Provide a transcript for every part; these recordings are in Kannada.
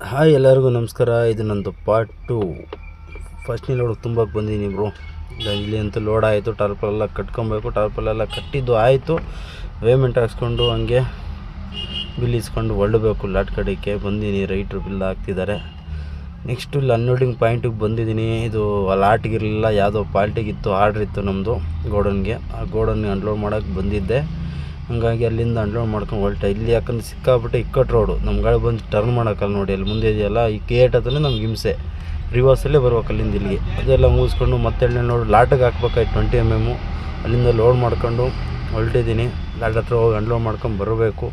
ಹಾಯ್ ಎಲ್ಲರಿಗೂ ನಮಸ್ಕಾರ. ಇದು ನಂದು ಪಾರ್ಟ್ 2. ಫಸ್ಟ್ನೇ ಲೋಡಿಗೆ ತುಂಬಕ್ಕೆ ಬಂದೀನಿ ಬ್ರೋ. ಇಲ್ಲಿ ಅಂತೂ ಲೋಡ್ ಆಯಿತು. ಟಾರ್ಪಲೆಲ್ಲ ಕಟ್ಕೊಬೇಕು. ಟಾರ್ಪಲೆಲ್ಲ ಕಟ್ಟಿದ್ದು ಆಯಿತು. ಪೇಮೆಂಟ್ ಹಾಕ್ಸ್ಕೊಂಡು ಹಂಗೆ ಬಿಲ್ ಇಸ್ಕೊಂಡು ಹೊರಡಬೇಕು. ಲಾಟ್ ಕಡೆಗೆ ಬಂದೀನಿ. ರೈಟ್ರು ಬಿಲ್ ಹಾಕ್ತಿದ್ದಾರೆ. ನೆಕ್ಸ್ಟು ಇಲ್ಲಿ ಅನ್ಲೋಡಿಂಗ್ ಪಾಯಿಂಟಿಗೆ ಬಂದಿದ್ದೀನಿ. ಇದು ಲಾಟ್ಗಿರಲಿಲ್ಲ, ಯಾವುದೋ ಪಾಲ್ಟಿಗಿತ್ತು, ಆರ್ಡ್ರ್ ಇತ್ತು ನಮ್ಮದು ಗೋಡನ್ಗೆ. ಆ ಗೋಡನ್ಗೆ ಅನ್ಲೋಡ್ ಮಾಡೋಕ್ಕೆ ಬಂದಿದ್ದೆ. ಹಂಗಾಗಿ ಅಲ್ಲಿಂದ ಅನ್ಲೋಡ್ ಮಾಡ್ಕೊಂಡು ಹೊರಟೆ. ಇಲ್ಲಿ ಯಾಕಂದ್ರೆ ಸಿಕ್ಕಾಬಿಟ್ಟೆ ಇಕ್ಕಟ್ಟು ರೋಡು. ನಮ್ಮ ಗಾಡಿ ಬಂದು ಟರ್ನ್ ಮಾಡೋಕ್ಕಲ್ಲ ನೋಡಿ, ಅಲ್ಲಿ ಮುಂದೆ ಇದೆಯಲ್ಲ ಈ ಗೇಟ್ ಹತ್ರನೇ ನಮ್ಗೆ ಹಿಂಸೆ. ರಿವರ್ಸಲ್ಲೇ ಬರ್ಬೇಕು ಅಲ್ಲಿಂದ ಇಲ್ಲಿಗೆ. ಅದೆಲ್ಲ ಮುಗಿಸ್ಕೊಂಡು ಮತ್ತೆ ನೋಡಿ ಲಾಟಿಗೆ ಹಾಕ್ಬೇಕಾಯ್ತು 20 mm. ಅಲ್ಲಿಂದ ಲೋಡ್ ಮಾಡ್ಕೊಂಡು ಹೊರಟಿದ್ದೀನಿ. ಲಾಟ್ ಹತ್ರ ಹೋಗಿ ಅನ್ಲೋಡ್ ಮಾಡ್ಕೊಂಡು ಬರಬೇಕು.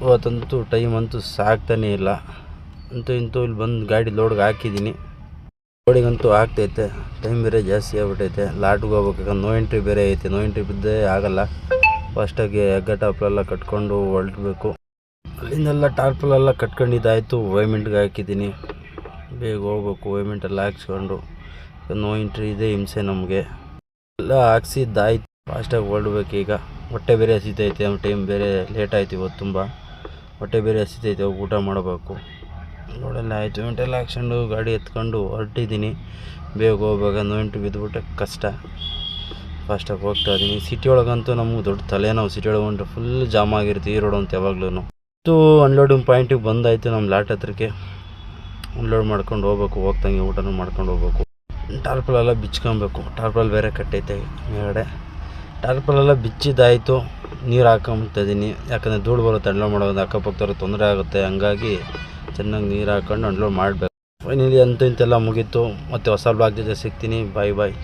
ಇವತ್ತಂತೂ ಟೈಮ್ ಅಂತೂ ಸಾಕ್ತಾನೇ ಇಲ್ಲ. ಇಂತೂ ಇಲ್ಲಿ ಬಂದು ಗಾಡಿ ಲೋಡ್ಗೆ ಹಾಕಿದ್ದೀನಿ. ಲೋಡಿಗಂತೂ ಆಗ್ತೈತೆ. ಟೈಮ್ ಬೇರೆ ಜಾಸ್ತಿ ಆಗ್ಬಿಟ್ಟೈತೆ. ಲಾಟ್ಗೆ ಹೋಗ್ಬೇಕಾದ್ರೆ ನೋ ಎಂಟ್ರಿ ಬೇರೆ ಐತೆ. ನೋ ಎಂಟ್ರಿ ಬಿದ್ದೇ ಆಗಲ್ಲ. ಫಸ್ಟಾಗಿ ಎಗ್ಗ ಟಾರ್ಪಲೆಲ್ಲ ಕಟ್ಕೊಂಡು ಹೊರಟಬೇಕು. ಅಲ್ಲಿಂದೆಲ್ಲ ಟಾರ್ಪಲೆಲ್ಲ ಕಟ್ಕೊಂಡಿದ್ದಾಯಿತು. ಪೇಮೆಂಟ್ಗೆ ಹಾಕಿದ್ದೀನಿ. ಬೇಗ ಹೋಗ್ಬೇಕು. ಪೇಮೆಂಟೆಲ್ಲ ಹಾಕ್ಸ್ಕೊಂಡು ನೋ ಎಂಟ್ರಿ ಇದೆ ಹಿಂಸೆ ನಮಗೆ. ಎಲ್ಲ ಹಾಕ್ಸಿದ್ದಾಯ್ತು. ಫಾಸ್ಟಾಗಿ ಹೊರಡ್ಬೇಕು ಈಗ. ಹೊಟ್ಟೆ ಬೇರೆ ಹಸಿತೈತೆ. ಟೈಮ್ ಬೇರೆ ಲೇಟ್ ಆಯ್ತು ಇವತ್ತು ತುಂಬ. ಹೊಟ್ಟೆ ಬೇರೆ ಹಸಿತೈತೆ. ಹೋಗಿ ಊಟ ಮಾಡಬೇಕು. ನೋಡೆಲ್ಲ ಆಯಿತು. ಪೇಮೆಂಟೆಲ್ಲ ಹಾಕ್ಸ್ಕೊಂಡು ಗಾಡಿ ಎತ್ಕೊಂಡು ಹೊರಟಿದ್ದೀನಿ. ಬೇಗ ಹೋಗ್ಬೇಕು. ನೋ ಎಂಟ್ರಿ ಬಿದ್ದುಬಿಟ್ಟೆ ಕಷ್ಟ. ಫಾಸ್ಟಾಗಿ ಹೋಗ್ತಾ ಇದ್ದೀನಿ. ಸಿಟಿ ಒಳಗಂತೂ ನಮ್ಗೆ ದೊಡ್ಡ ತಲೆನೋವು. ಸಿಟಿ ಒಳಗೆ ಹೊಂಟ್ರೆ ಫುಲ್ ಜಾಮ್ ಆಗಿರುತ್ತೆ ಈ ರೋಡ್ ಅಂತ ಯಾವಾಗ್ಲೂ. ಅನ್ಲೋಡಿಂಗ್ ಪಾಯಿಂಟಿಗೆ ಬಂದಾಯಿತು. ನಮ್ಮ ಲಾಟ್ ಹತ್ರಕ್ಕೆ ಅನ್ಲೋಡ್ ಮಾಡ್ಕೊಂಡು ಹೋಗ್ಬೇಕು. ಹೋಗ್ತಂಗೆ ಊಟನೂ ಮಾಡ್ಕೊಂಡು ಹೋಗ್ಬೇಕು. ಟಾರ್ಪಲೆಲ್ಲ ಬಿಚ್ಕೊಬೇಕು. ಟಾರ್ಪಲ್ ಬೇರೆ ಕಟ್ಟೈತೆ ಮೇಲ್ಗಡೆ. ಟಾರ್ಪಲೆಲ್ಲ ಬಿಚ್ಚಿದ್ದಾಯಿತು. ನೀರು ಹಾಕೊಂಬಿಟ್ಟಿದ್ದೀನಿ. ಯಾಕಂದರೆ ಧೂಳು ಬರುತ್ತೆ ಅನ್ಲೋಡ್ ಮಾಡೋದು. ಅಕ್ಕಪಕ್ಕದವ್ರಿಗೆ ತೊಂದರೆ ಆಗುತ್ತೆ. ಹಂಗಾಗಿ ಚೆನ್ನಾಗಿ ನೀರು ಹಾಕ್ಕೊಂಡು ಅನ್ಲೋಡ್ ಮಾಡಬೇಕು. ಫೈನಲಿ ಅಂತೂ ಇಂತೆಲ್ಲ ಮುಗೀತು. ಮತ್ತು ಹೊಸ ಬ್ಲಾಗ್ ಜೊತೆ ಸಿಗ್ತೀನಿ. ಬಾಯ್.